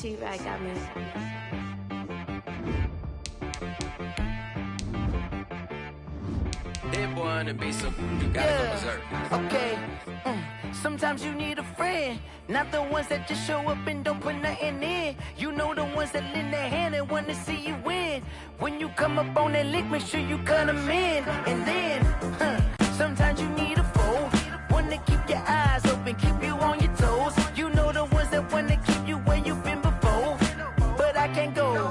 She right got me. That boy on the beat, so you gotta go berserk. Okay. Sometimes you need a friend, not the ones that just show up and don't put nothing in. You know the ones that lend their hand and want to see you win. When you come up on that lick, make sure you cut them in. And then, sometimes you need a foe, one to keep your eyes open, keep you on your toes. You know the ones that want to keep you where you've been before. But I can't go,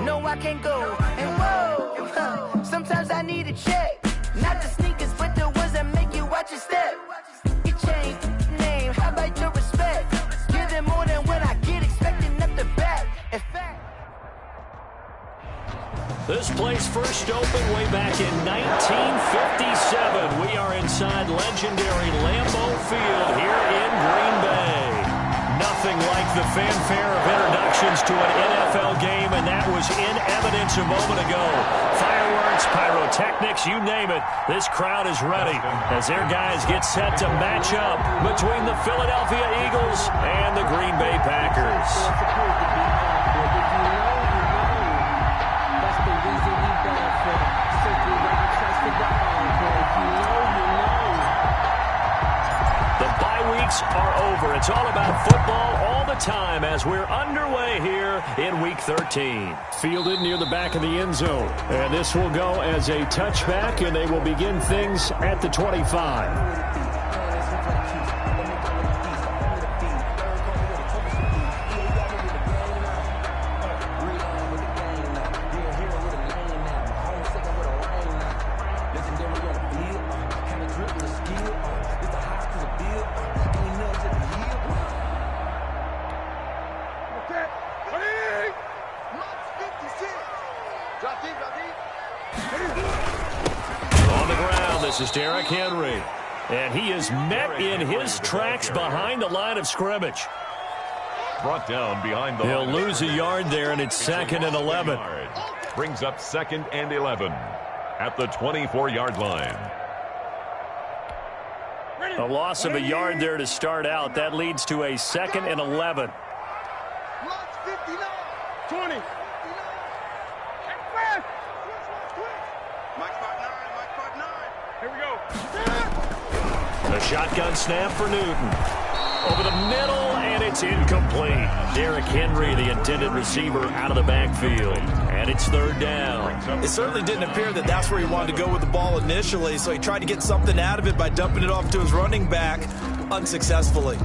no I can't go. And whoa, sometimes I need a check, not the sneakers, but the ones that make you watch your step. You change name, how about your respect? Give them more than what I get, expecting up the back. In fact, this place first opened way back in 1957. We are inside legendary Lambeau Field here in Green Bay. Nothing like the fanfare of introductions to an NFL game, and that was in evidence a moment ago. Fireworks, pyrotechnics, you name it. This crowd is ready as their guys get set to match up between the Philadelphia Eagles and the Green Bay Packers. Are over. It's all about football all the time as we're underway here in Week 13. Fielded near the back of the end zone. And this will go as a touchback, and they will begin things at the 25. This is Derrick Henry, and he is met in his tracks behind the line of scrimmage. Brought down behind the He'll line. lose a yard there, and it's 2nd and 11. Brings up 2nd and 11 at the 24-yard line. A loss of a yard there to start out. That leads to a 2nd and 11. 20. Here we go. The shotgun snap for Newton. Over the middle, and it's incomplete. Derrick Henry, the intended receiver, out of the backfield. And it's 3rd down. It certainly didn't appear that that's where he wanted to go with the ball initially, so he tried to get something out of it by dumping it off to his running back unsuccessfully.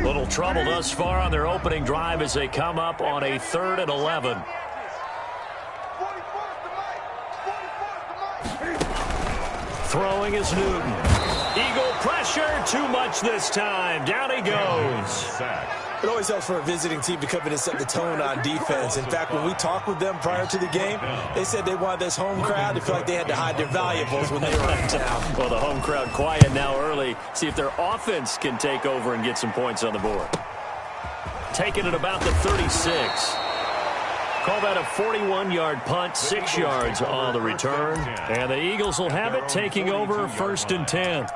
Little trouble thus far on their opening drive as they come up on a 3rd and 11. Throwing is Newton. Eagle pressure, too much this time. Down he goes. It always helps for a visiting team to come in and set the tone on defense. In fact, when we talked with them prior to the game, they said they wanted this home crowd to feel like they had to hide their valuables when they were in town. Well, the home crowd quiet now early. See if their offense can take over and get some points on the board. Taking it about the 36. Call that a 41-yard punt, 6 yards on the return. And the Eagles will have it, taking over 1st and 10.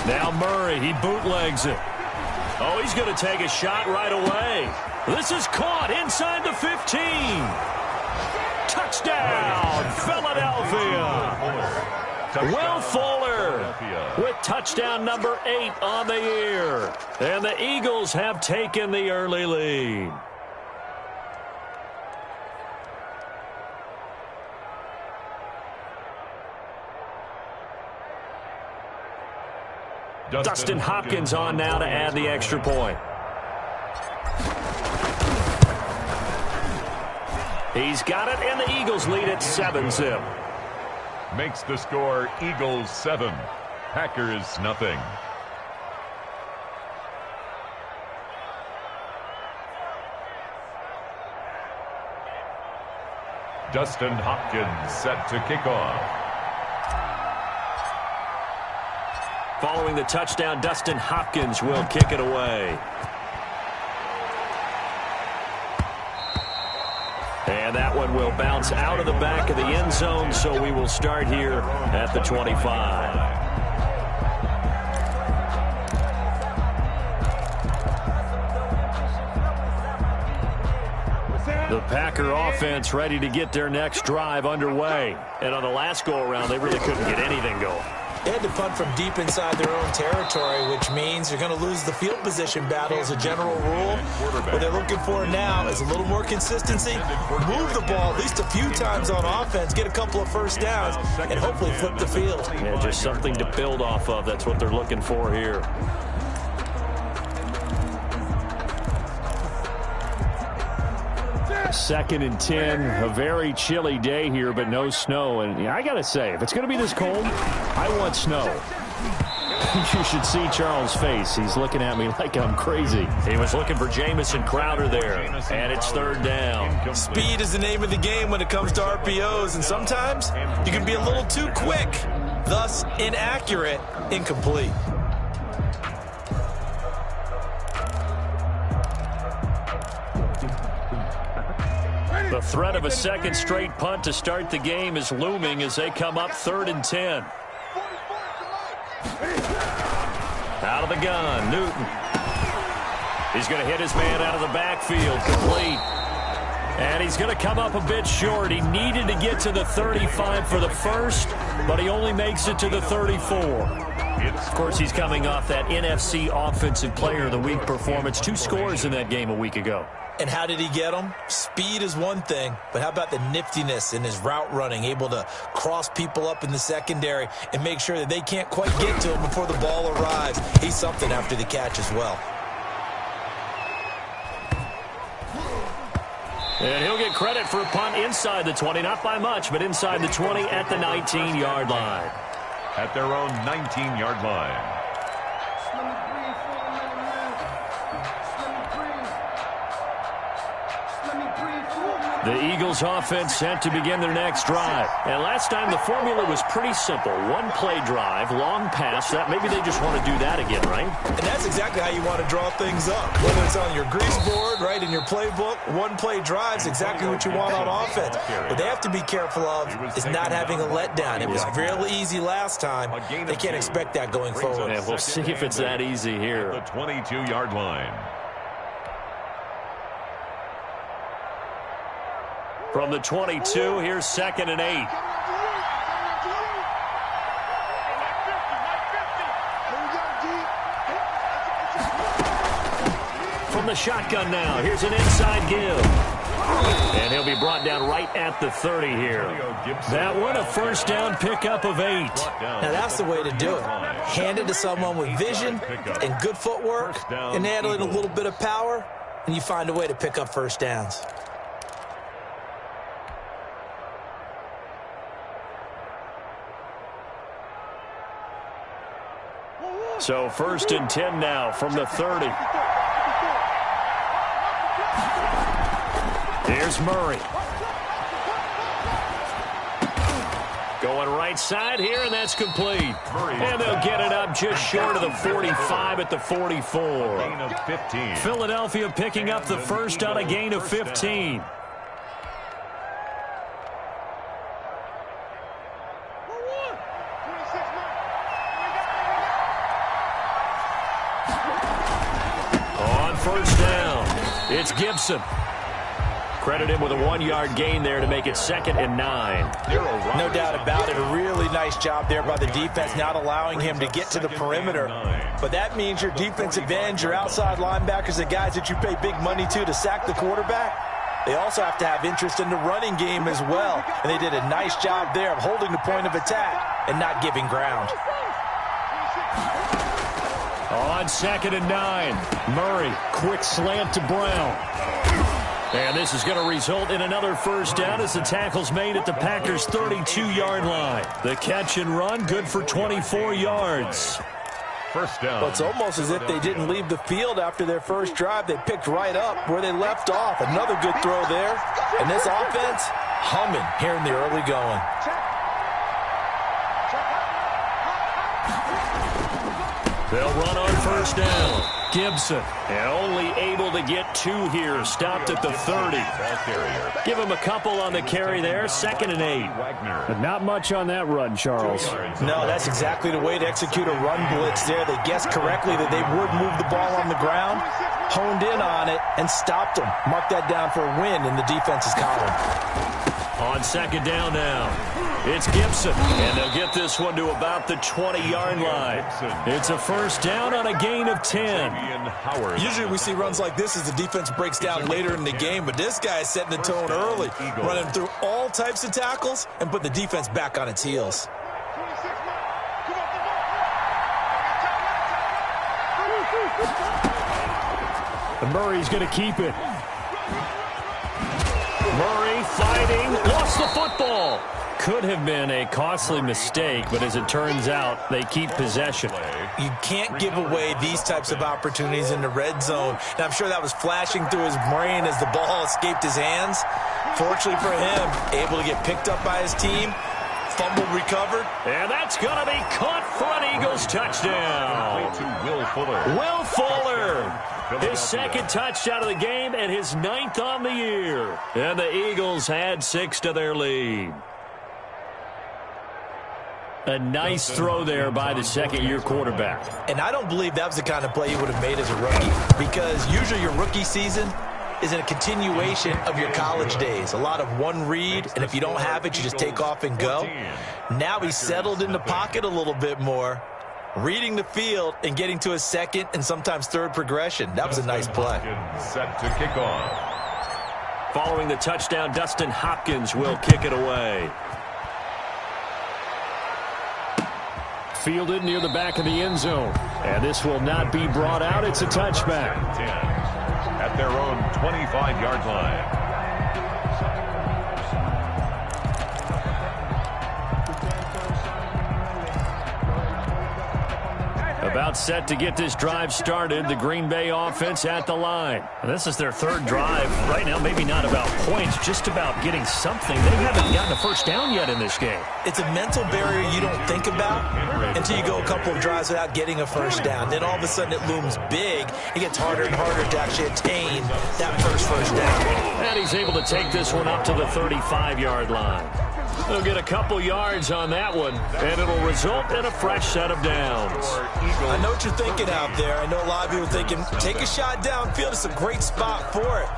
Now Murray, he bootlegs it. Oh, he's going to take a shot right away. This is caught inside the 15. Touchdown, Philadelphia. Will Fuller with touchdown number 8 on the year. And the Eagles have taken the early lead. Dustin Hopkins on now to add the extra point. He's got it, and the Eagles lead at 7-zip. makes the score Eagles 7, Packers nothing. Dustin Hopkins set to kick off. Following the touchdown, Dustin Hopkins will kick it away. And that one will bounce out of the back of the end zone, so we will start here at the 25. The Packer offense ready to get their next drive underway. And on the last go-around, they really couldn't get anything going. They had to punt from deep inside their own territory, which means you're going to lose the field position battle as a general rule. What they're looking for now is a little more consistency, move the ball at least a few times on offense, get a couple of first downs, and hopefully flip the field. Yeah, just something to build off of. That's what they're looking for here. Second and 10, a very chilly day here, but no snow. And yeah, I got to say, if it's going to be this cold, I want snow. You should see Charles' face. He's looking at me like I'm crazy. He was looking for Jamison Crowder there, and it's third down. Speed is the name of the game when it comes to RPOs, and sometimes you can be a little too quick, thus inaccurate, incomplete. The threat of a second straight punt to start the game is looming as they come up 3rd and 10. Out of the gun, Newton. He's going to hit his man out of the backfield, complete. And he's going to come up a bit short. He needed to get to the 35 for the first, but he only makes it to the 34. Of course, he's coming off that NFC Offensive Player of the Week performance. 2 scores in that game a week ago. And how did he get them? Speed is one thing, but how about the niftiness in his route running, able to cross people up in the secondary and make sure that they can't quite get to him before the ball arrives. He's something after the catch as well. And he'll get credit for a punt inside the 20, not by much, but inside the 20 at the 19-yard line. At their own 19-yard line. The Eagles offense set to begin their next drive. And last time the formula was pretty simple. 1-play drive, long pass. That maybe they just want to do that again, right? And that's exactly how you want to draw things up. Whether it's on your grease board, right, in your playbook, 1-play drive is exactly what you want on offense. What they have to be careful of is not having a letdown. It was real easy last time. They can't expect that going forward. And we'll see if it's that easy here. The 22-yard line. From the 22, here's 2nd and 8. From the shotgun now, here's an inside give. And he'll be brought down right at the 30 here. That one, a first down pickup of 8. Now that's the way to do it. Hand it to someone with vision and good footwork and add in a little bit of power, and you find a way to pick up first downs. So 1st and 10 now from the 30. Here's Murray. Going right side here, and that's complete. And they'll get it up just short of the 45 at the 44. Gain of 15. Philadelphia picking up the first on a gain of 15. First down, it's Gibson. Credit him with a 1-yard gain there to make it 2nd and 9. No doubt about it. A really nice job there by the defense, not allowing him to get to the perimeter. But that means your defensive ends, your outside linebackers, the guys that you pay big money to sack the quarterback, they also have to have interest in the running game as well. And they did a nice job there of holding the point of attack and not giving ground. On 2nd and 9, Murray, quick slant to Brown. And this is going to result in another first down as the tackle's made at the Packers' 32-yard line. The catch and run, good for 24 yards. First down. Well, it's almost as if they didn't leave the field after their first drive. They picked right up where they left off. Another good throw there. And this offense, humming here in the early going. They'll run on first down. Gibson, and only able to get 2 here, stopped at the 30. Give him a couple on the carry there, 2nd and 8. But not much on that run, Charles. No, that's exactly the way to execute a run blitz there. They guessed correctly that they would move the ball on the ground, honed in on it, and stopped them. Mark that down for a win in the defense's column. On 2nd down now, it's Gibson, and they'll get this one to about the 20-yard line. It's a first down on a gain of 10. Usually we see runs like this as the defense breaks down later in the game, but this guy is setting the tone early, running through all types of tackles and put the defense back on its heels. And Murray's going to keep it. Murray fighting, lost the football. Could have been a costly mistake, but as it turns out, they keep possession. You can't give away these types of opportunities in the red zone. Now, I'm sure that was flashing through his brain as the ball escaped his hands. Fortunately for him, able to get picked up by his team, fumbled, recovered. And that's going to be caught for an Eagles touchdown. Will Fuller. Will Fuller. His 2nd touchdown of the game and his 9th on the year. And the Eagles add 6 to their lead. A nice throw there by the 2nd-year quarterback. And I don't believe that was the kind of play he would have made as a rookie, because usually your rookie season is in a continuation of your college days. A lot of one read, and if you don't have it, you just take off and go. Now he's settled in the pocket a little bit more, reading the field and getting to his 2nd and sometimes 3rd progression. That was a nice play. Set to kick off. Following the touchdown, Dustin Hopkins will kick it away. Fielded near the back of the end zone. And this will not be brought out. It's a touchback. 10 at their own 25-yard line. About set to get this drive started. The Green Bay offense at the line. And this is their 3rd drive. Right now, maybe not about points, just about getting something. They haven't gotten a first down yet in this game. It's a mental barrier you don't think about until you go a couple of drives without getting a first down. Then all of a sudden it looms big. It gets harder and harder to actually attain that first down. And he's able to take this one up to the 35-yard line. They'll get a couple yards on that one, and it'll result in a fresh set of downs. I know what you're thinking out there. I know a lot of you are thinking, take a shot downfield. It's a great spot for it.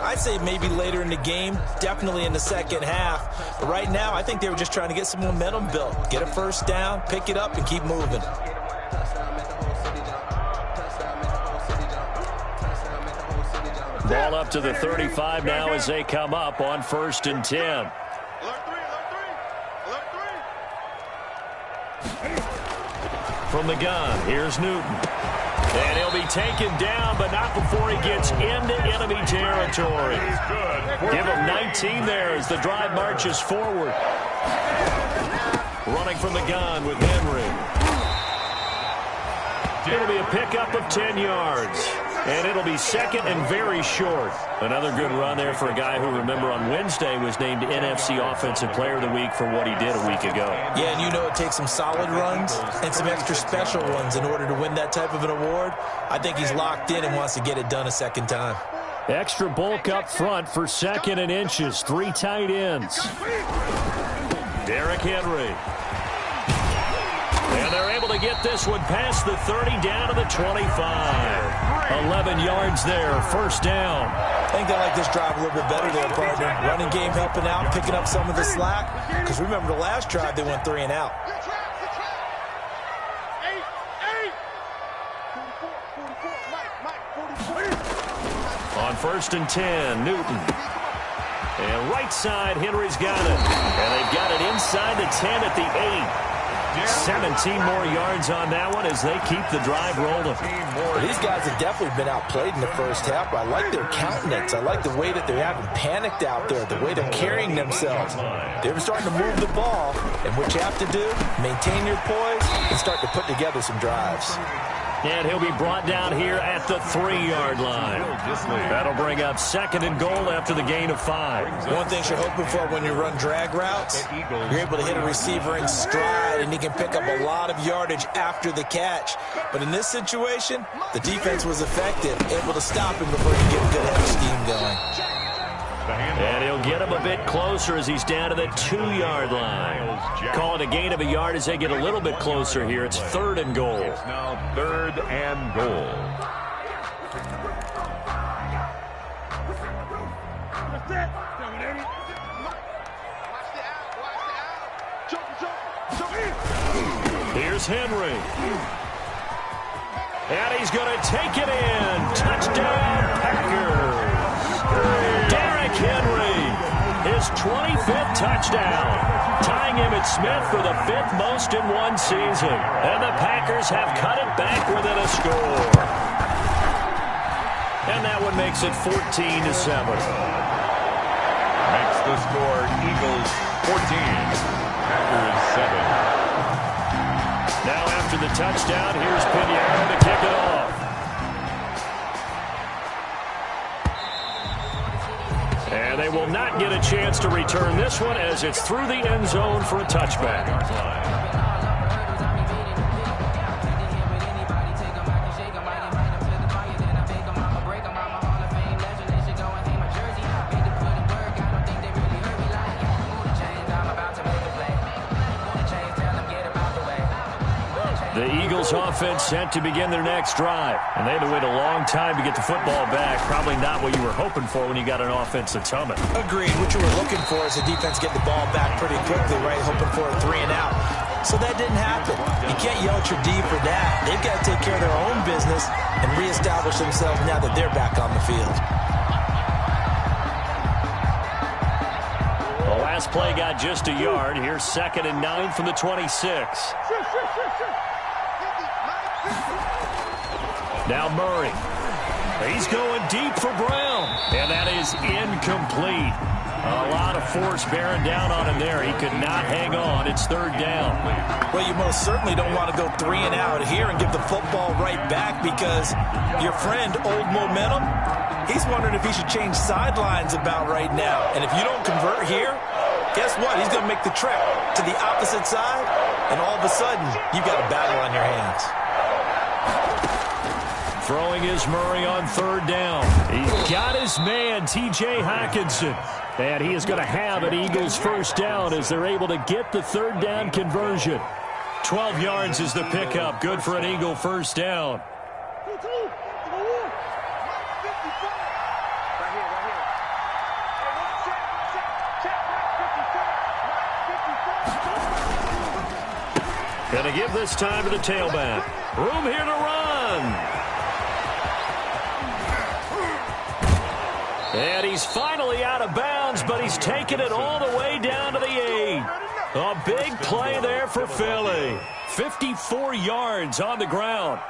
I'd say maybe later in the game, definitely in the 2nd half. But right now, I think they were just trying to get some momentum built. Get a first down, pick it up, and keep moving. Ball up to the 35 now as they come up on 1st and 10. From the gun, here's Newton. And he'll be taken down, but not before he gets into enemy territory. Give him 19 there as the drive marches forward. Running from the gun with Henry. It'll be a pickup of 10 yards. And it'll be 2nd and very short. Another good run there for a guy who, remember, on Wednesday was named NFC Offensive Player of the Week for what he did a week ago. Yeah, and you know it takes some solid runs and some extra special ones in order to win that type of an award. I think he's locked in and wants to get it done a 2nd time. Extra bulk up front for 2nd and inches. 3 tight ends. Derrick Henry. And they're able to get this one past the 30 down to the 25. 11 yards there, first down. I think they like this drive a little bit better there, partner. Running game helping out, picking up some of the slack. Because remember the last drive, they went 3 and out. On 1st and 10, Newton. And right side, Henry's got it. And they've got it inside the 10 at the 8. 17 more yards on that one as they keep the drive rolling. Well, these guys have definitely been outplayed in the first half. I like their countenance. I like the way that they're having panicked out there, the way they're carrying themselves. They're starting to move the ball, and what you have to do, maintain your poise and start to put together some drives. And he'll be brought down here at the 3-yard line. That'll bring up 2nd and goal after the gain of 5. One thing you're hoping for when you run drag routes, you're able to hit a receiver in stride, and he can pick up a lot of yardage after the catch. But in this situation, the defense was effective, able to stop him before he could get a good head of steam going. And he'll get him a bit closer as he's down to the 2-yard line. Calling a gain of a yard as they get a little bit closer here. It's 3rd and goal. It's now 3rd and goal. That's it. Dominated. Watch the out. Jump in. Here's Henry. And he's going to take it in. Touchdown, Packers. Henry, his 25th touchdown, tying him at Smith for the 5th most in one season. And the Packers have cut it back within a score. And that one makes it 14-7. Makes the score Eagles 14, Packers 7. Now after the touchdown, here's Pinheiro to kick it off. And they will not get a chance to return this one as it's through the end zone for a touchback. The Eagles offense set to begin their next drive. And they had to wait a long time to get the football back. Probably not what you were hoping for when you got an offense that's humming. Agreed. What you were looking for is the defense get the ball back pretty quickly, right? Hoping for a 3 and out. So that didn't happen. You can't yell at your D for that. They've got to take care of their own business and reestablish themselves now that they're back on the field. The last play got just a yard. Here's 2nd and 9 from the 26. Now Murray. He's going deep for Brown. And that is incomplete. A lot of force bearing down on him there. He could not hang on. It's 3rd down. Well, you most certainly don't want to go 3 and out here and give the football right back because your friend, Old Momentum, he's wondering if he should change sidelines about right now. And if you don't convert here, guess what? He's going to make the trek to the opposite side, and all of a sudden, you've got a battle on your hands. Throwing is Murray on 3rd down. He's got his man, T.J. Hockenson. And he is going to have an Eagles 1st down as they're able to get the 3rd down conversion. 12 yards is the pickup. Good for an Eagle 1st down. Going to give this time to the tailback. Room here to run. And he's finally out of bounds, but he's taken it all the way down to the 8. A big play there for Philly. 54 yards on the ground.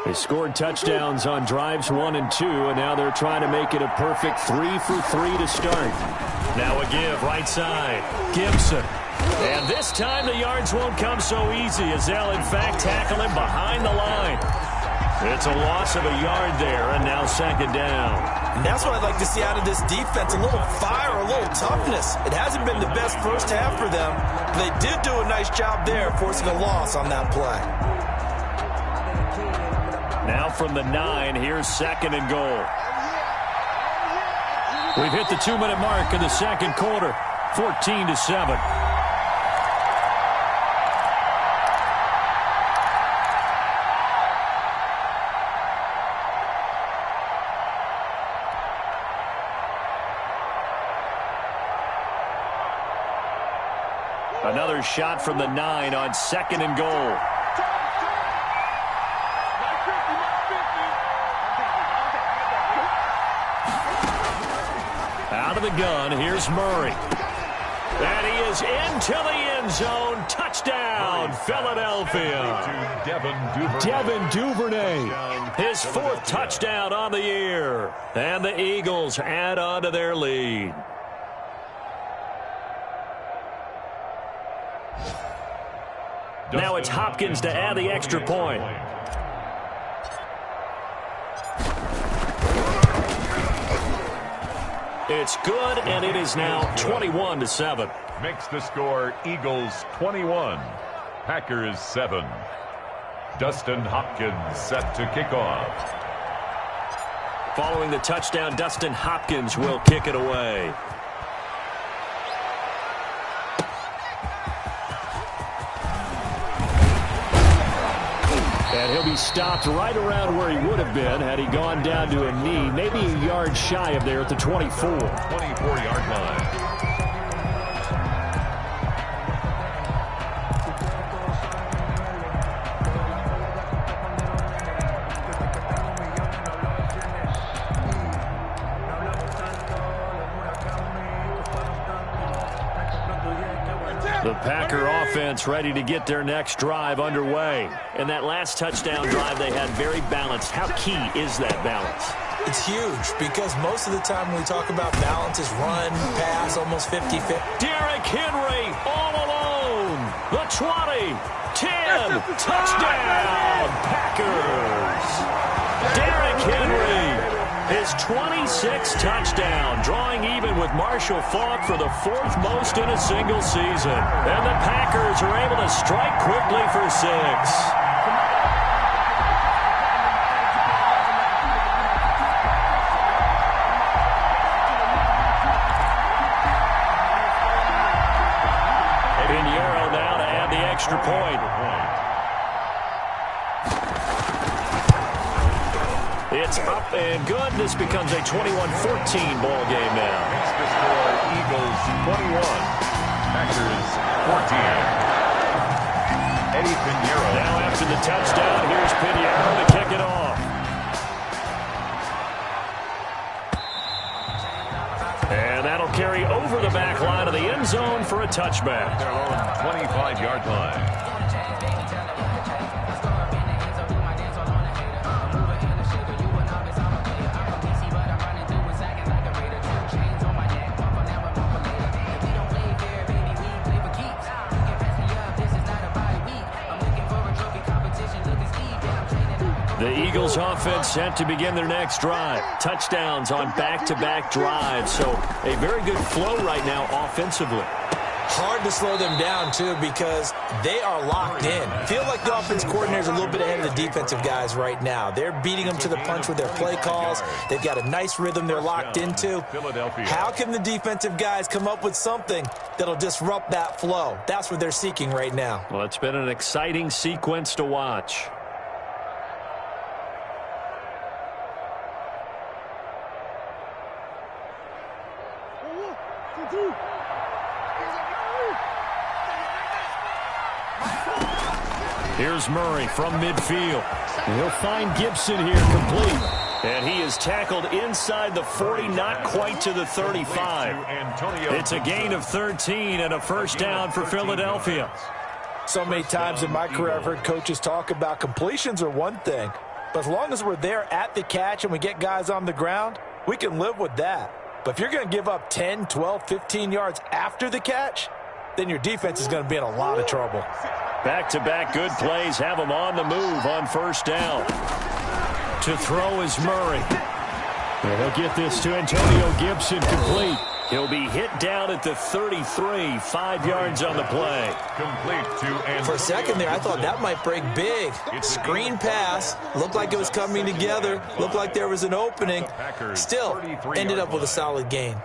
They scored touchdowns on drives 1 and 2, and now they're trying to make it a perfect 3 for 3 to start. Now a give right side. Gibson. And this time the yards won't come so easy as they'll in fact tackle him behind the line. It's a loss of a yard there, and now 2nd down. And that's what I'd like to see out of this defense, a little fire, a little toughness. It hasn't been the best first half for them. They did do a nice job there, forcing a loss on that play. Now from the 9, here's 2nd and goal. We've hit the 2-minute mark in the 2nd quarter, 14-7. Another shot from the 9 on 2nd and goal. Out of the gun, here's Murray. And he is into the end zone. Touchdown, Philadelphia. Devin Duvernay. His 4th touchdown on the year. And the Eagles add on to their lead. Now it's Hopkins to add the extra point. It's good, and it is now 21-7. Makes the score Eagles 21, Packers 7. Dustin Hopkins set to kick off. Following the touchdown, Dustin Hopkins will kick it away. And he'll be stopped right around where he would have been had he gone down to a knee, maybe a yard shy of there at the 24. 24-yard line. The Packer offense ready to get their next drive underway. And that last touchdown drive they had very balanced. How key is that balance? It's huge because most of the time when we talk about balance is run, pass, almost 50-50. Derrick Henry all alone. The 20, 10, touchdown, Packers. Derrick Henry, his 26th touchdown, drawing even with Marshall Faulk for the 4th most in a single season. And the Packers are able to strike quickly for 6. Pinheiro now to add the extra point. It's up and good. This becomes a 21-14 ball game now. Makes the score Eagles 21, Packers 14. Eddie Pinheiro. Now after the touchdown, here's Pinheiro to kick it off. And that'll carry over the back line of the end zone for a touchback. Their own 25-yard line. The Eagles offense set to begin their next drive. Touchdowns on back-to-back drives. So a very good flow right now offensively. Hard to slow them down, too, because they are locked in. Feel like the offense coordinator's a little bit ahead of the defensive guys right now. They're beating them to the punch with their play calls. They've got a nice rhythm they're locked into. How can the defensive guys come up with something that'll disrupt that flow? That's what they're seeking right now. Well, it's been an exciting sequence to watch. Here's Murray from midfield. He'll find Gibson here complete. And he is tackled inside the 40, not quite to the 35. It's a gain of 13 and a first down for Philadelphia. So many times in my career I've heard coaches talk about completions are one thing, but as long as we're there at the catch and we get guys on the ground, we can live with that. But if you're going to give up 10, 12, 15 yards after the catch, then your defense is going to be in a lot of trouble. Back-to-back good plays have them on the move on first down. To throw is Murray. And he'll get this to Antonio Gibson complete. He'll be hit down at the 33, 5 yards on the play. Complete to Antonio. For a second there, I thought that might break big. Screen pass. Looked like it was coming together. Looked like there was an opening. Still ended up with a solid gain.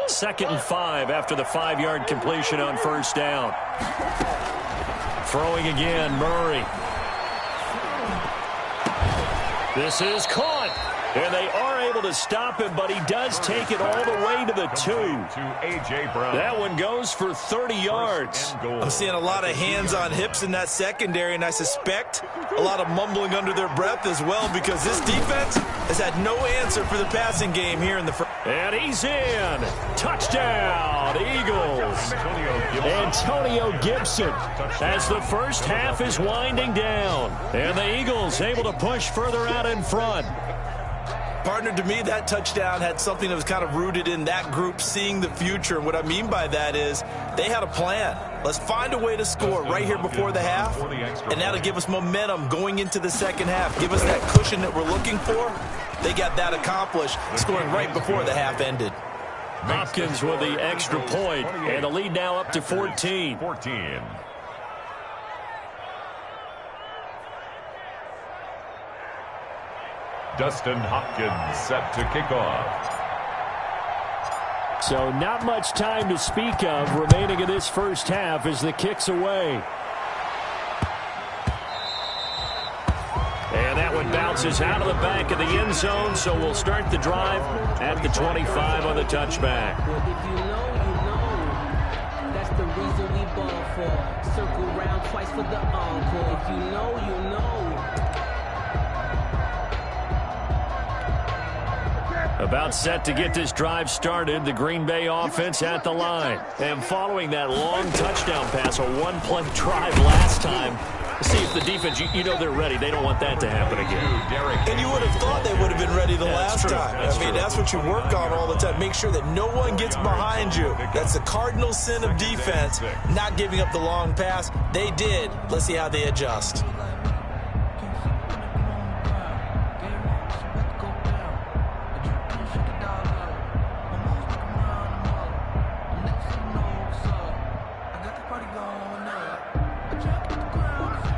Second and 5 after the 5-yard completion on first down. Throwing again, Murray. This is caught, and they are able to stop him, but he does take it all the way to the 2. That one goes for 30 yards. I'm seeing a lot of hands on hips in that secondary, and I suspect a lot of mumbling under their breath as well, because this defense has had no answer for the passing game here in the first. And he's in. Touchdown, Eagles. Antonio Gibson as the first half is winding down. And the Eagles able to push further out in front. Partner, to me, that touchdown had something that was kind of rooted in that group seeing the future. And what I mean by that is they had a plan. Let's find a way to score right here before the half, and that'll give us momentum going into the second half. Give us that cushion that we're looking for. They got that accomplished, scoring right before the half ended. Hopkins with the extra point, and the lead now up to 14. Dustin Hopkins set to kick off. So not much time to speak of remaining in this first half as the kick's away. And that one bounces out of the back of the end zone, so we'll start the drive at the 25 on the touchback. Well, if you know, you know. That's the reason we ball for. Circle round twice for the encore. If you know, you know. About set to get this drive started, the Green Bay offense at the line. And following that long touchdown pass, a one-play drive last time, see if the defense, you know they're ready. They don't want that to happen again. And you would have thought they would have been ready the last time. That's what you work on all the time. Make sure that no one gets behind you. That's the cardinal sin of defense, not giving up the long pass. They did. Let's see how they adjust.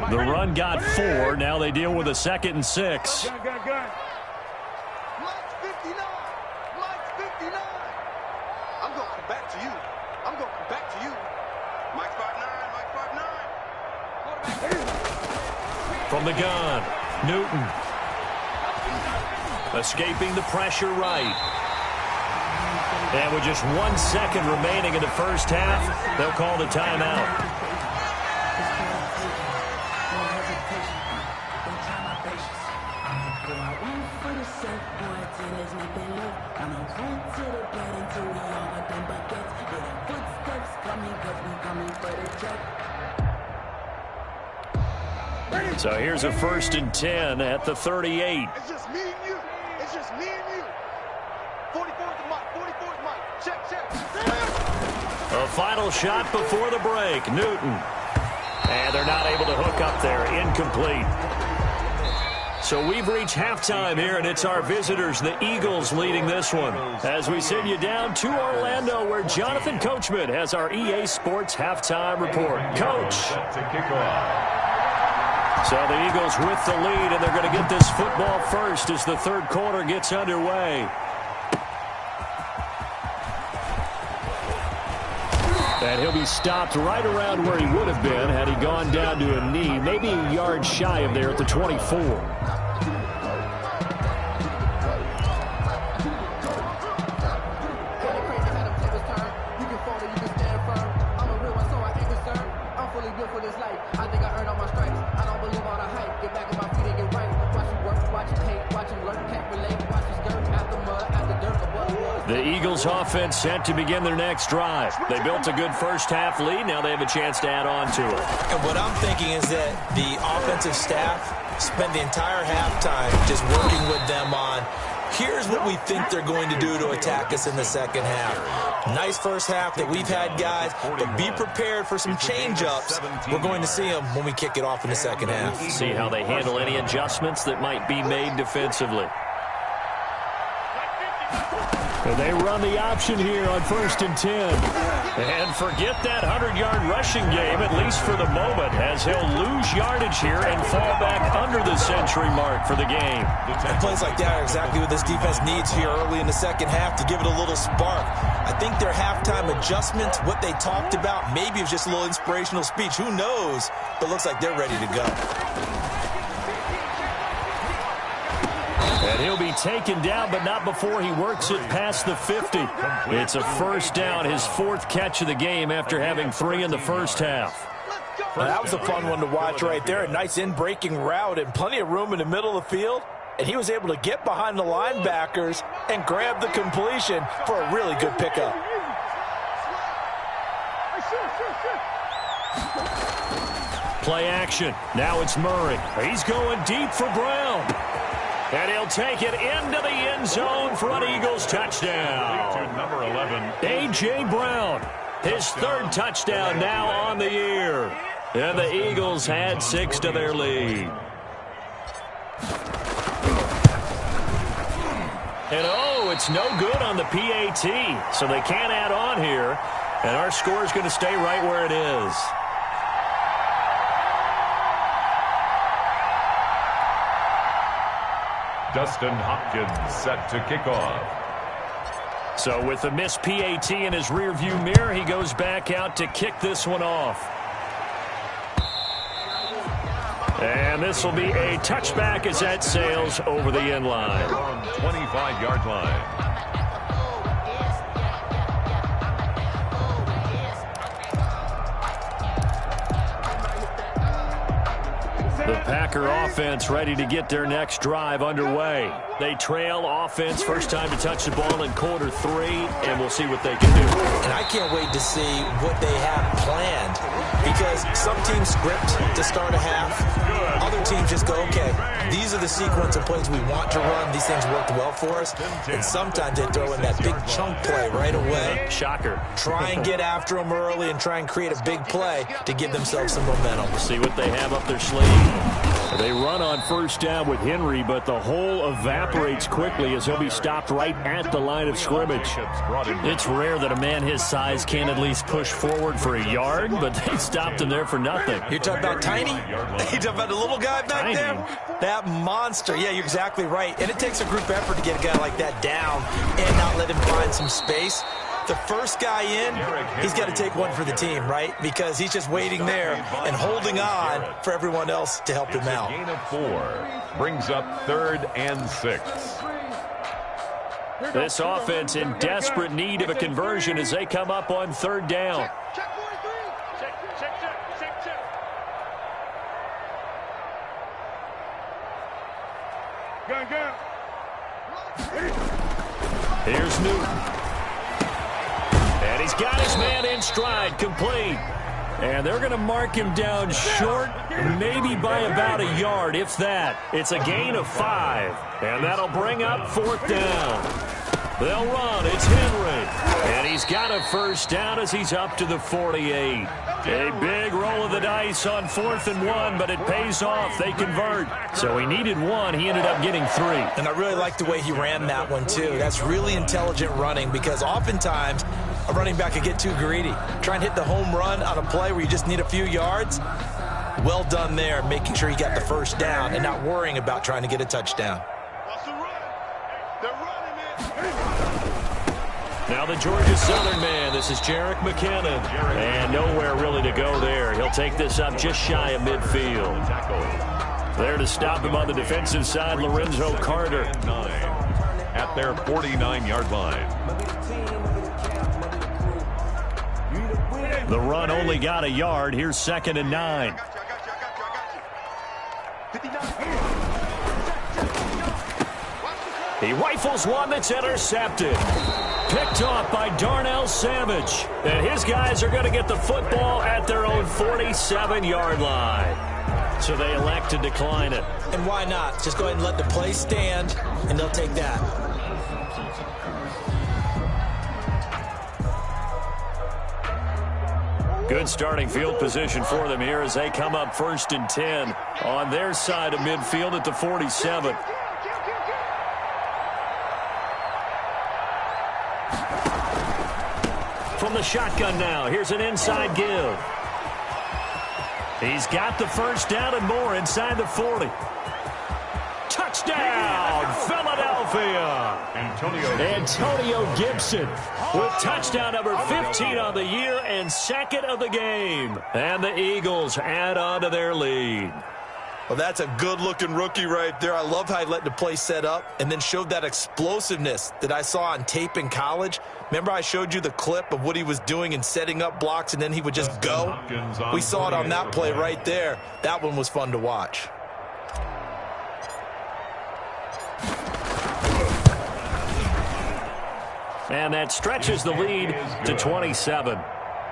The run got 4. Now they deal with a 2nd and 6. Mike's 59. Mike's 59. I'm going to come back to you. I'm going to come back to you. Mike's 5'9". Mike's 5'9". From the gun, Newton. Escaping the pressure right. And with just 1 second remaining in the first half, they'll call the timeout. So here's a 1st and 10 at the 38. It's just me and you. It's just me and you. 44 is Mike. 44 is Mike. Check. A final shot before the break. Newton. And they're not able to hook up there. Incomplete. So we've reached halftime here, and it's our visitors, the Eagles, leading this one. As we send you down to Orlando, where Jonathan Coachman has our EA Sports halftime report. Coach. So the Eagles with the lead, and they're going to get this football first as the third quarter gets underway. And he'll be stopped right around where he would have been had he gone down to a knee, maybe a yard shy of there at the 24. The Eagles offense set to begin their next drive. They built a good first half lead. Now they have a chance to add on to it. And what I'm thinking is that the offensive staff spent the entire halftime just working with them on, here's what we think they're going to do to attack us in the second half. Nice first half that we've had, guys, but be prepared for some change-ups. We're going to see them when we kick it off in the second half. See how they handle any adjustments that might be made defensively. And they run the option here on 1st and 10. And forget that 100-yard rushing game, at least for the moment, as he'll lose yardage here and fall back under the century mark for the game. And plays like that are exactly what this defense needs here early in the second half to give it a little spark. I think their halftime adjustments, what they talked about, maybe it was just a little inspirational speech. Who knows? But it looks like they're ready to go. And he'll be taken down, but not before he works it past the 50. It's a first down, his 4th catch of the game after having 3 in the first half. Well, that was a fun one to watch right there. A nice in-breaking route and plenty of room in the middle of the field. And he was able to get behind the linebackers and grab the completion for a really good pickup. Play action. Now it's Murray. He's going deep for Brown. And he'll take it into the end zone for an Eagles touchdown. Number 11. A.J. Brown, his 3rd touchdown now on the year. And the Eagles add 6 to their lead. And oh, it's no good on the PAT. So they can't add on here. And our score is going to stay right where it is. Dustin Hopkins set to kick off. So with the missed PAT in his rearview mirror, he goes back out to kick this one off. And this will be a touchback as that sails over the end line. 25-yard line. The Packer offense ready to get their next drive underway. They trail offense, first time to touch the ball in quarter 3, and we'll see what they can do. And I can't wait to see what they have planned, because some teams script to start a half. Other teams just go, okay, these are the sequence of plays we want to run. These things worked well for us. And sometimes they throw in that big chunk play right away. Shocker. Try and get after them early and try and create a big play to give themselves some momentum. We'll see what they have up their sleeve. They run on first down with Henry, but the hole evaporates quickly as he'll be stopped right at the line of scrimmage. It's rare that a man his size can at least push forward for a yard, but they stopped him there for nothing. You're talking about tiny? You're talking about the little guy back there? That monster. Yeah, you're exactly right. And it takes a group effort to get a guy like that down and not let him find some space. The first guy in, he's got to take one for the team, right? Because he's just waiting there and holding on for everyone else to help him out. Gain of 4 brings up 3rd and 6. This offense in desperate need of a conversion as they come up on 3rd down. Here's Newton. And he's got his man in stride, complete. And they're going to mark him down short, maybe by about a yard, if that. It's a gain of 5. And that'll bring up 4th down. They'll run. It's Henry. And he's got a first down as he's up to the 48. A big roll of the dice on 4th and 1, but it pays off. They convert. So he needed 1. He ended up getting 3. And I really like the way he ran that one, too. That's really intelligent running, because oftentimes a running back could get too greedy. Try and hit the home run on a play where you just need a few yards. Well done there, making sure he got the first down and not worrying about trying to get a touchdown. Now the Georgia Southern man, this is Jerick McKinnon. And nowhere really to go there. He'll take this up just shy of midfield. There to stop him on the defensive side, Lorenzo Carter. At their 49-yard line. The run only got a yard. Here's 2nd and 9. He rifles one that's intercepted. Picked off by Darnell Savage. And his guys are going to get the football at their own 47-yard line. So they elect to decline it. And why not? Just go ahead and let the play stand, and they'll take that. Good starting field position for them here as they come up 1st and 10 on their side of midfield at the 47. From the shotgun now, here's an inside give. He's got the first down and more inside the 40. Touchdown, Philadelphia. Antonio Gibson with touchdown number 15 on the year and 2nd of the game. And the Eagles add on to their lead. Well, that's a good-looking rookie right there. I love how he let the play set up and then showed that explosiveness that I saw on tape in college. Remember I showed you the clip of what he was doing and setting up blocks, and then he would just go? We saw it on that play right there. That one was fun to watch. And that stretches the lead to 27.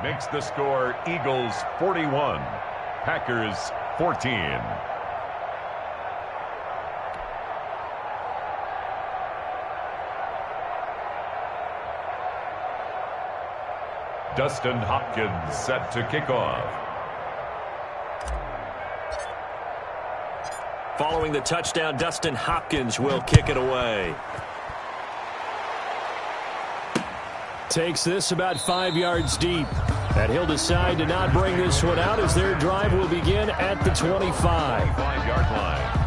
Makes the score Eagles 41, Packers 14. Dustin Hopkins set to kick off. Following the touchdown, Dustin Hopkins will kick it away. Takes this about 5 yards deep. And he'll decide to not bring this one out as their drive will begin at the 25. 25-yard line.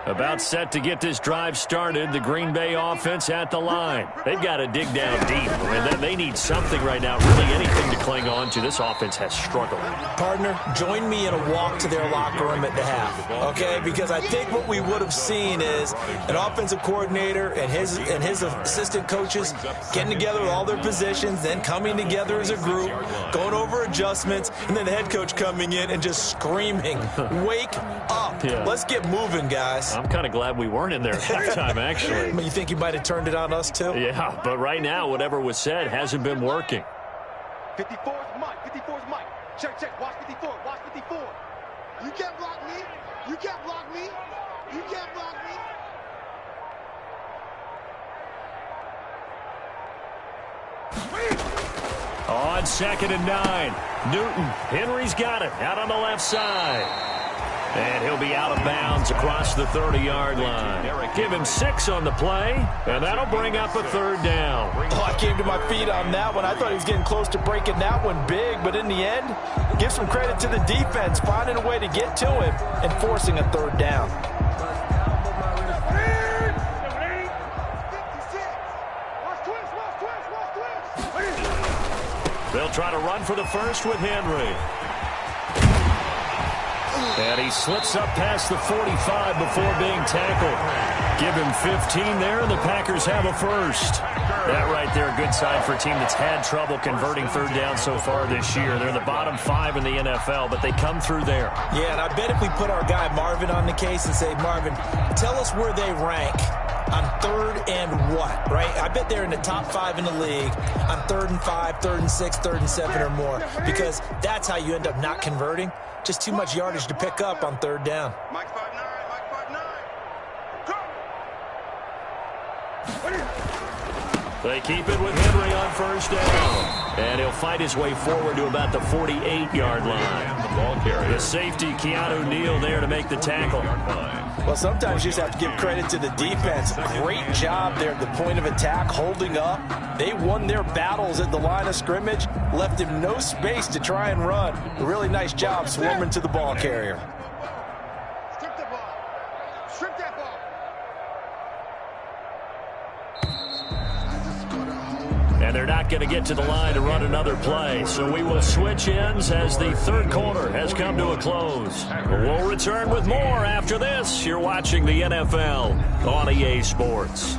About set to get this drive started. The Green Bay offense at the line. They've got to dig down deep. I mean, they need something right now, really anything to cling on to. This offense has struggled. Partner, join me in a walk to their locker room at the half, okay? Because I think what we would have seen is an offensive coordinator and his assistant coaches getting together with all their positions, then coming together as a group, going over adjustments, and then the head coach coming in and just screaming, "Wake up. Yeah. Let's get moving, guys." I'm kind of glad we weren't in there at halftime, actually. You think you might have turned it on us, too? Yeah, but right now, whatever was said hasn't been working. 54 is Mike. 54 is Mike. Check. Watch 54. Watch 54. You can't block me. You can't block me. You can't block me. On 2nd and 9. Newton. Henry's got it. Out on the left side. And he'll be out of bounds across the 30-yard line. Give him 6 on the play, and that'll bring up a 3rd down. Oh, I came to my feet on that one. I thought he was getting close to breaking that one big, but in the end, give some credit to the defense, finding a way to get to him and forcing a 3rd down. They'll try to run for the first with Henry. And he slips up past the 45 before being tackled. Give him 15 there, and the Packers have a first. That right there, a good sign for a team that's had trouble converting 3rd down so far this year. They're in the bottom 5 in the NFL, but they come through there. Yeah, and I bet if we put our guy Marvin on the case and say, Marvin, tell us where they rank on 3rd and what, right? I bet they're in the top 5 in the league on 3rd and 5, 3rd and 6, 3rd and 7 or more, because that's how you end up not converting. Just too much yardage to pick up on 3rd down. Mike 5'9", Mike 5'9". They keep it with Henry on 1st down. And he'll fight his way forward to about the 48-yard line. The safety, Keanu Neal, there to make the tackle. Well, sometimes you just have to give credit to the defense. Great job there at the point of attack, holding up. They won their battles at the line of scrimmage, left him no space to try and run. A really nice job swarming to the ball carrier. Strip that ball. Strip that ball. And they're not going to get to the line to run another play. So we will switch ends as the 3rd quarter has come to a close. We'll return with more after this. You're watching the NFL on EA Sports.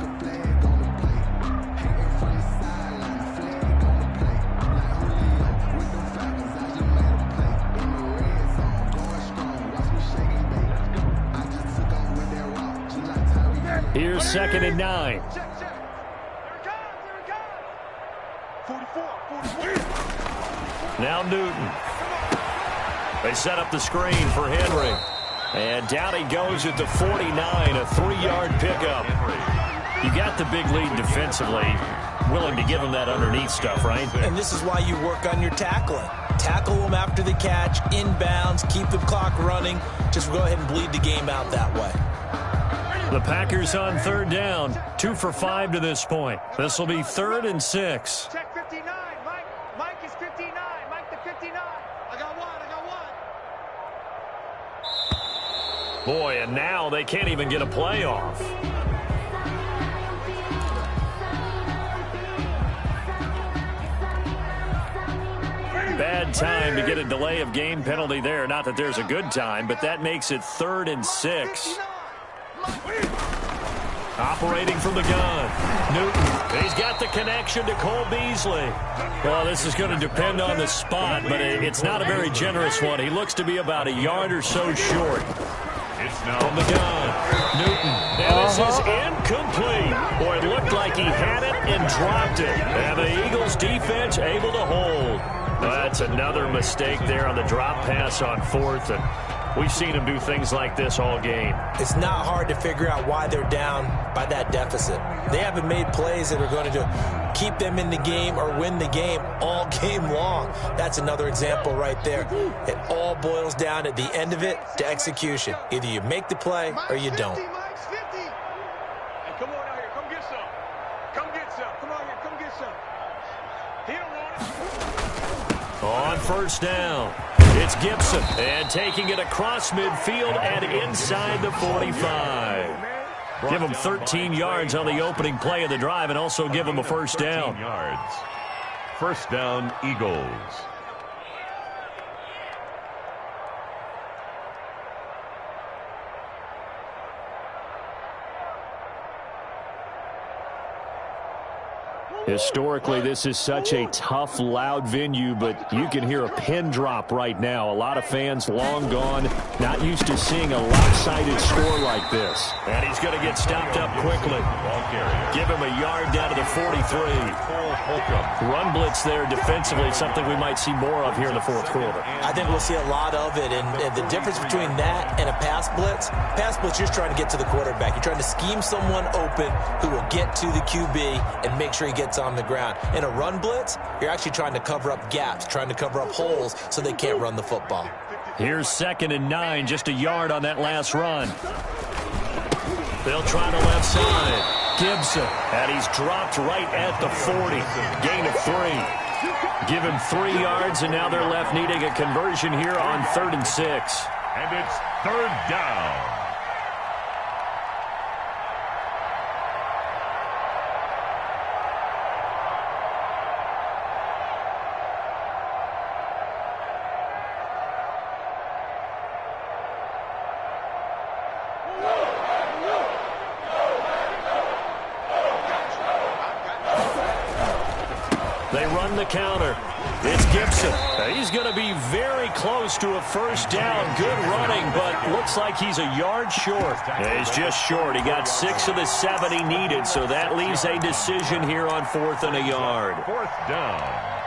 Here's 2nd and 9. Now Newton. They set up the screen for Henry. And down he goes at the 49, a 3-yard pickup. You got the big lead defensively. Willing to give him that underneath stuff, right? And this is why you work on your tackling. Tackle them after the catch, inbounds, keep the clock running. Just go ahead and bleed the game out that way. The Packers on 3rd down, 2 for 5 to this point. This will be 3rd and 6. Check 59. Mike is 59. Mike the 59. I got Boy, and now they can't even get a playoff. Bad time to get a delay of game penalty there. Not that there's a good time, but that makes it 3rd and 6. Operating from the gun. Newton, he's got the connection to Cole Beasley. Well, this is going to depend on the spot, but it's not a very generous one. He looks to be about a yard or so short. It's now From the gun, Newton. Now this is incomplete. Boy, it looked like he had it and dropped it. And the Eagles defense able to hold. That's another mistake there on the drop pass on 4th. And we've seen him do things like this all game. It's not hard to figure out why they're down by that deficit. They haven't made plays that are going to keep them in the game or win the game all game long. That's another example right there. It all boils down at the end of it to execution. Either you make the play or you don't. Hey, come on out here. Come get some. Come get some. Come out here. Come get some. He don't want it. On 1st down, it's Gibson. And taking it across midfield and inside the 45. Give him 13 yards on the opening play of the drive and also give him a 1st down. yards. 1st down, Eagles. Historically, this is such a tough, loud venue, but you can hear a pin drop right now. A lot of fans long gone, not used to seeing a lopsided score like this. And he's going to get stopped up quickly. Give him a yard down to the 43. Run blitz there defensively, something we might see more of here in the 4th quarter. I think we'll see a lot of it, and the difference between that and a pass blitz, you're just trying to get to the quarterback. You're trying to scheme someone open who will get to the QB and make sure he gets on the ground. In a run blitz, you're actually trying to cover up gaps, trying to cover up holes so they can't run the football. Here's 2nd and 9, just a yard on that last run. They'll try the left side. Gibson, and he's dropped right at the 40. Gain of 3. Give him 3 yards, and now they're left needing a conversion here on 3rd and 6. And it's 3rd down. They run the counter. It's Gibson. He's going to be very close to a 1st down. Good running, but looks like he's a yard short. Yeah, he's just short. He got 6 of the 7 he needed, so that leaves a decision here on 4th and a yard. 4th down.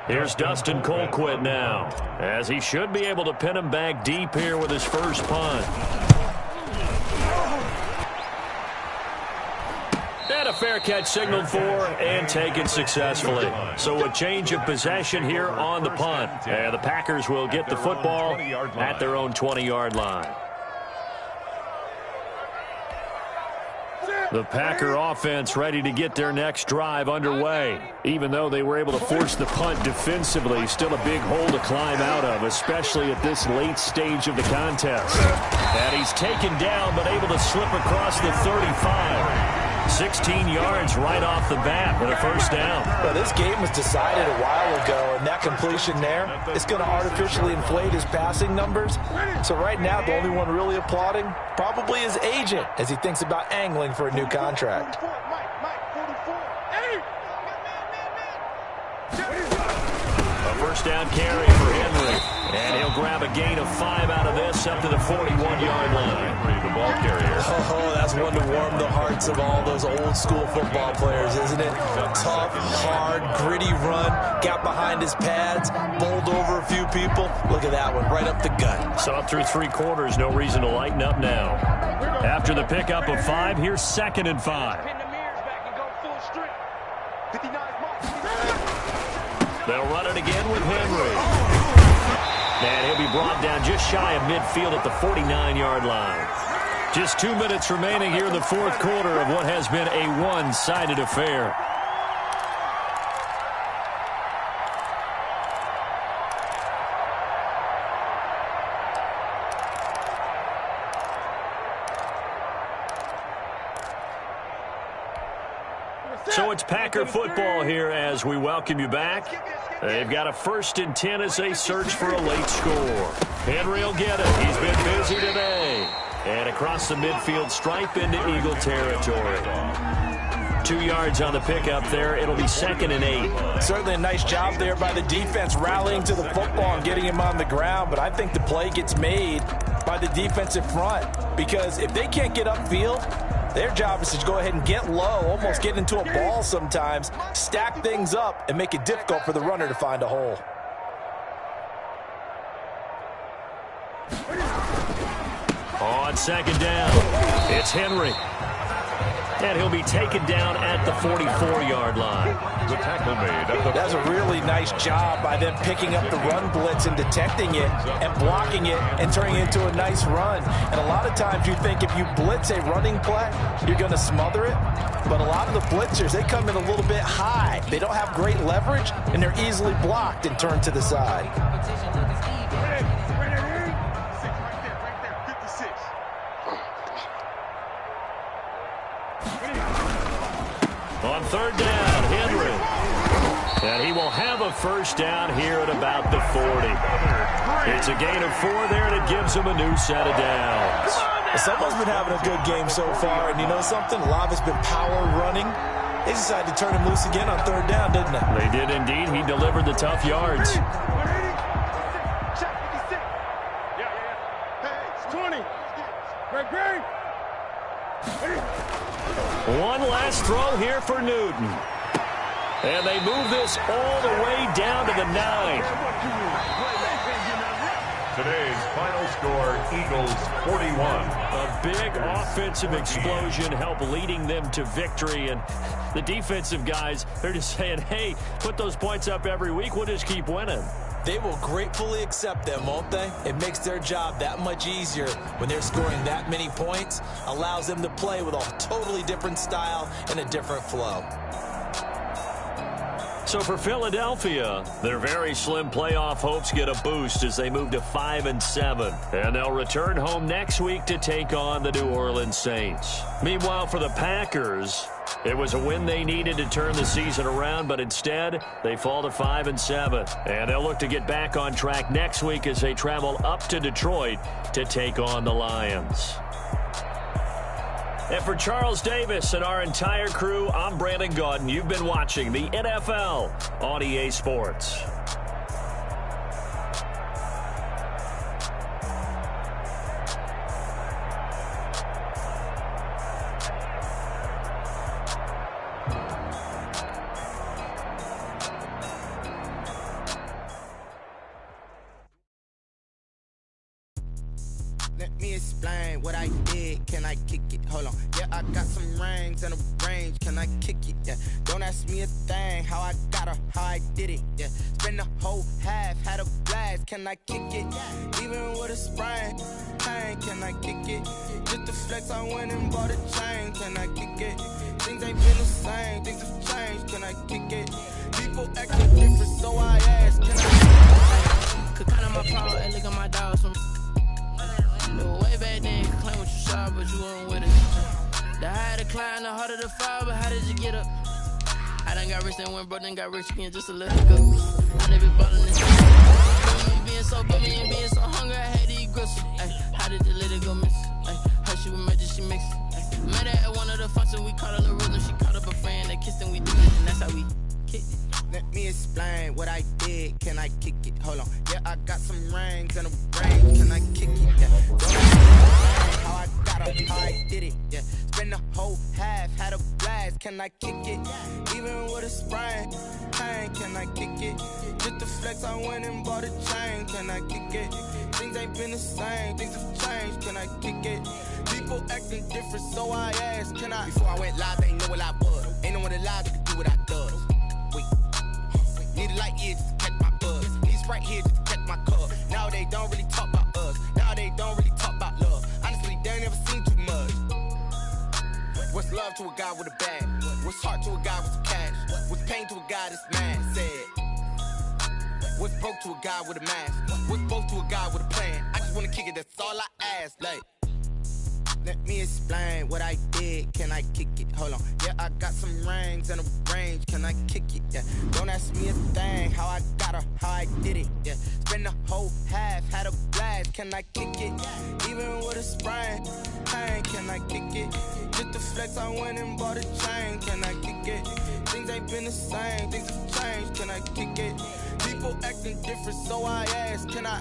Here's Dustin Colquitt now, as he should be able to pin him back deep here with his 1st punt. And a fair catch signaled for and taken successfully. So a change of possession here on the punt. And the Packers will get the football at their own 20-yard line. The Packer offense ready to get their next drive underway. Even though they were able to force the punt defensively, still a big hole to climb out of, especially at this late stage of the contest. And he's taken down, but able to slip across the 35. 16 yards right off the bat with a 1st down. Well, this game was decided a while ago, and that completion there is going to artificially inflate his passing numbers. So right now, the only one really applauding probably his agent as he thinks about angling for a new contract. A 1st down carry for Henry. And he'll grab a gain of 5 out of this up to the 41-yard line. The ball carrier. Oh, that's one to warm the hearts of all those old school football players, isn't it? Tough, hard, gritty run, got behind his pads, bowled over a few people. Look at that one, right up the gut. Saw it through 3 quarters, no reason to lighten up now. After the pickup of 5, here's 2nd and 5. They'll run it again with Henry. And he'll be brought down just shy of midfield at the 49-yard line. Just 2 minutes remaining here in the fourth quarter of what has been a one-sided affair. So it's Packer football here as we welcome you back. They've got a 1st and 10 as they search for a late score. Henry will get it. He's been busy today. And across the midfield stripe into Eagle territory. 2 yards on the pickup there. It'll be 2nd and 8. Certainly a nice job there by the defense rallying to the football and getting him on the ground. But I think the play gets made by the defensive front. Because if they can't get upfield, their job is to go ahead and get low, almost get into a ball sometimes, stack things up, and make it difficult for the runner to find a hole. On 2nd down, it's Henry. And he'll be taken down at the 44-yard line. The tackle made at the... That's a really nice job by them picking up the run blitz and detecting it and blocking it and turning it into a nice run. And a lot of times you think if you blitz a running play, you're going to smother it. But a lot of the blitzers, they come in a little bit high. They don't have great leverage, and they're easily blocked and turned to the side. On 3rd down, Henry. And he will have a 1st down here at about the 40. It's a gain of 4 there, and it gives him a new set of downs. Someone's been having a good game so far, and you know something? A lot of it's been power running. They decided to turn him loose again on 3rd down, didn't they? They did indeed. He delivered the tough yards. One last throw here for Newton. And they move this all the way down to the 9. Today's final score, Eagles 41. A big offensive explosion helped leading them to victory. And the defensive guys, they're just saying, hey, put those points up every week. We'll just keep winning. They will gratefully accept them, won't they? It makes their job that much easier when they're scoring that many points. Allows them to play with a totally different style and a different flow. So for Philadelphia, their very slim playoff hopes get a boost as they move to 5-7. And they'll return home next week to take on the New Orleans Saints. Meanwhile, for the Packers, it was a win they needed to turn the season around, but instead, they fall to 5-7. And they'll look to get back on track next week as they travel up to Detroit to take on the Lions. And for Charles Davis and our entire crew, I'm Brandon Gaudin. You've been watching the NFL on EA Sports. Let me explain what I did. Can I kick it? Hold on. Yeah, I got some rings and a range. Can I kick it? Yeah. Don't ask me a thing. How I got her, how I did it. Yeah. Spend the whole half, had a blast. Can I kick it? Even with a sprain. Pain, can I kick it? Just the flex, I went and bought a chain. Can I kick it? Things ain't been the same. Things have changed. Can I kick it? People acting different, so I ask. Can I kick it? Could count on my power and look at my dogs. Way back then, you could claim what you saw, but you weren't with it. The higher the climb, the harder the fall, but how did you get up? I done got rich, then went broke, then got rich again, just a little go. I never been ballin' this. Me being so bummy and being so hungry, I had to eat groceries. How did you let it go miss? How she was magic, she mixed. Met her at one of the functions, we caught a little rhythm. She caught up a friend, they kissed and we did it, and that's how we kicked it. Let me explain what I did. Can I kick it? Hold on. Yeah, I got some rings and a range. Can I kick it? Yeah. Don't ask me how I got her, how I did it. Yeah. Spend the whole half, had a blast. Can I kick it? Even with a sprain. Pain, can I kick it? Just the flex, I went and bought a chain. Can I kick it? Things ain't been the same. Things have changed. Can I kick it? People acting different, so I asked. Can I? Before I went live, they ain't know what I was. Ain't no one alive that could do what I does. Need a light year just to catch my buzz. Need Sprite here just to catch my cup. Now they don't really talk about us. Now they don't really talk about love. Honestly, they ain't never seen too much. What's love to a guy with a bag? What's heart to a guy with some cash? What's pain to a guy that's mad? Said. What's broke to a guy with a mask? What's both to a guy with a plan? I just wanna kick it, that's all I ask. Like, let me explain what I did. Can I kick it? Hold on. Yeah, I got some rings and a range. Can I kick it? Yeah. Don't ask me a thing. How I got her, how I did it. Yeah. Spend the whole half, had a blast. Can I kick it? Even with a sprain. Hey, can I kick it? Just to flex, I went and bought a chain. Can I kick it? Things ain't been the same. Things have changed. Can I kick it? People acting different, so I ask. Can I?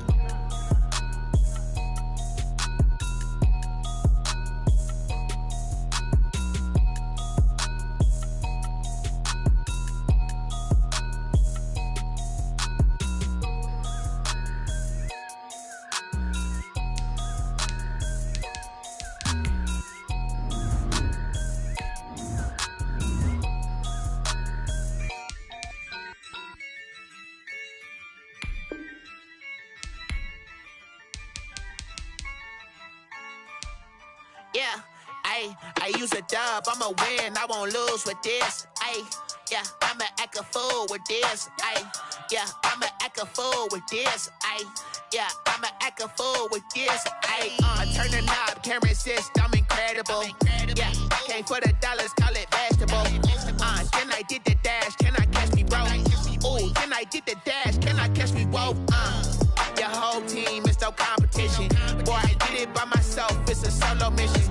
Yeah, I use a dub, I'ma win, I won't lose with this. Yeah, I'ma act a fool with this. Yeah, I'ma act a fool with this. Yeah, I'ma act a fool with this. I turn the knob, can't resist, I'm incredible. Yeah, came for the dollars, call it vegetable. Then I did the dash, can I catch me, bro? Ooh, then I did the dash, can I catch me, whoa? Your whole team is no competition. Boy, I did it by myself, it's a solo mission.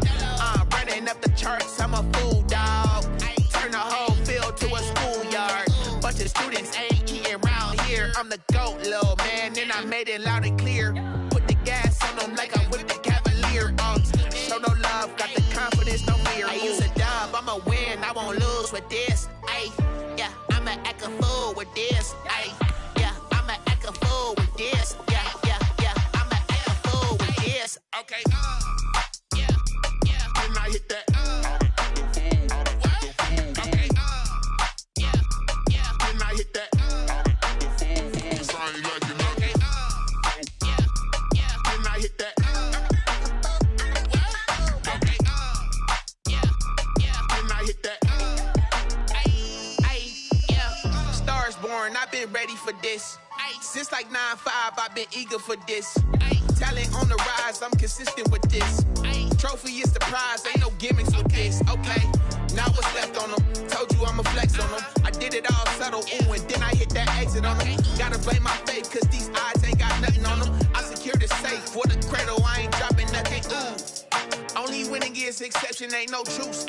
Running up the charts, I'm a fool, dog. Turn the whole field to a schoolyard. Bunch of students ain't eating round here. I'm the GOAT, little man, and I made it loud and clear. Put the gas on them like I'm with the Cavalier. Show no love, got the confidence, no fear. I use a dub, I'ma win, I won't lose with this. Yeah, I'ma act a fool with this. Yeah, I'ma act a fool with this. Yeah, I'ma act a fool with this. Okay, yeah, then I hit that. Okay, yeah, then I hit that. Sorry, like you know. Okay, yeah, then I hit that. Okay, yeah, then I hit that. Yeah, stars born, I've been ready for this. Since like 9-5, I've been eager for this. Talent on the rise, I'm consistent with this. Trophy is the prize, ain't no gimmicks with this. Okay, now what's left on them? Told you I'ma flex on them. I did it all subtle, ooh, and then I hit that exit on them. Gotta blame my faith, cause these eyes ain't got nothing on them. I secured the safe for the cradle, I ain't dropping nothing, ooh. Only winning is exception, ain't no truce.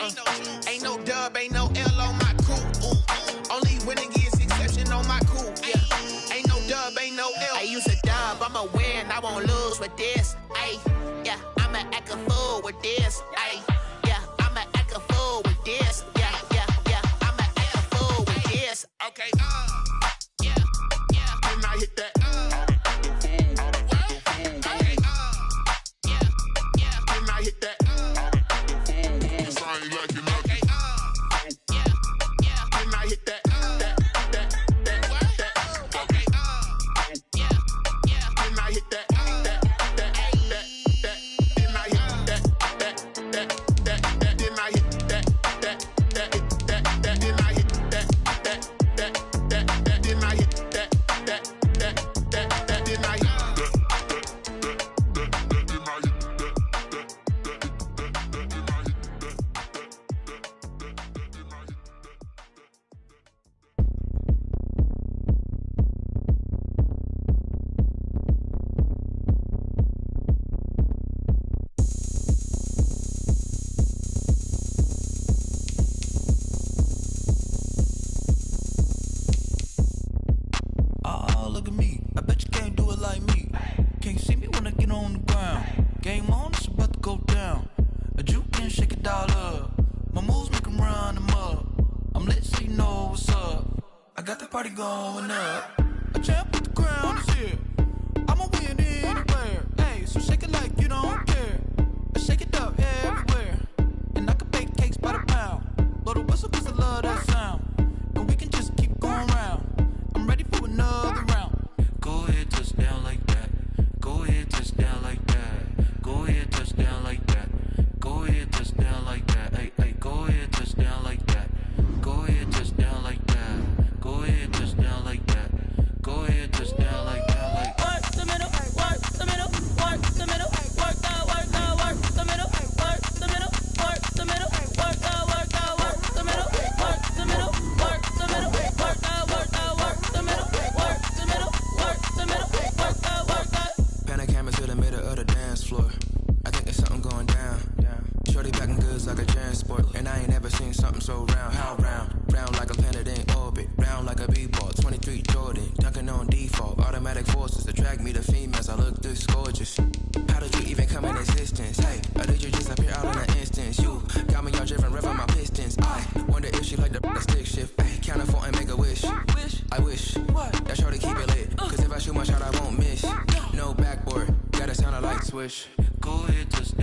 Ain't no dub, ain't no L on my crew. Ooh. Only winning is exception on my crew. Yeah, ain't no dub, ain't no L. I use a dub, I'ma win, I won't lose with this. Yeah, I'ma act a fool with this. Yeah, I'ma act a fool with this. Yeah, I'ma act a fool with this. Okay, yeah, then I hit that. Okay, yeah, then I hit that. Sorry, like you know. Okay, yeah, then I hit that. Okay, yeah, then I hit that. Go ahead, touchdown like that. was gorgeous. How did you even come in existence? Hey, or did you just appear out in an instance? You got me all driven, revving my pistons. I wonder if she like the stick shift. Hey, count it 4 and make a wish. I wish that shorty keep it lit. Cause if I shoot my shot, I won't miss. No backboard, gotta sound like swish. Go ahead, just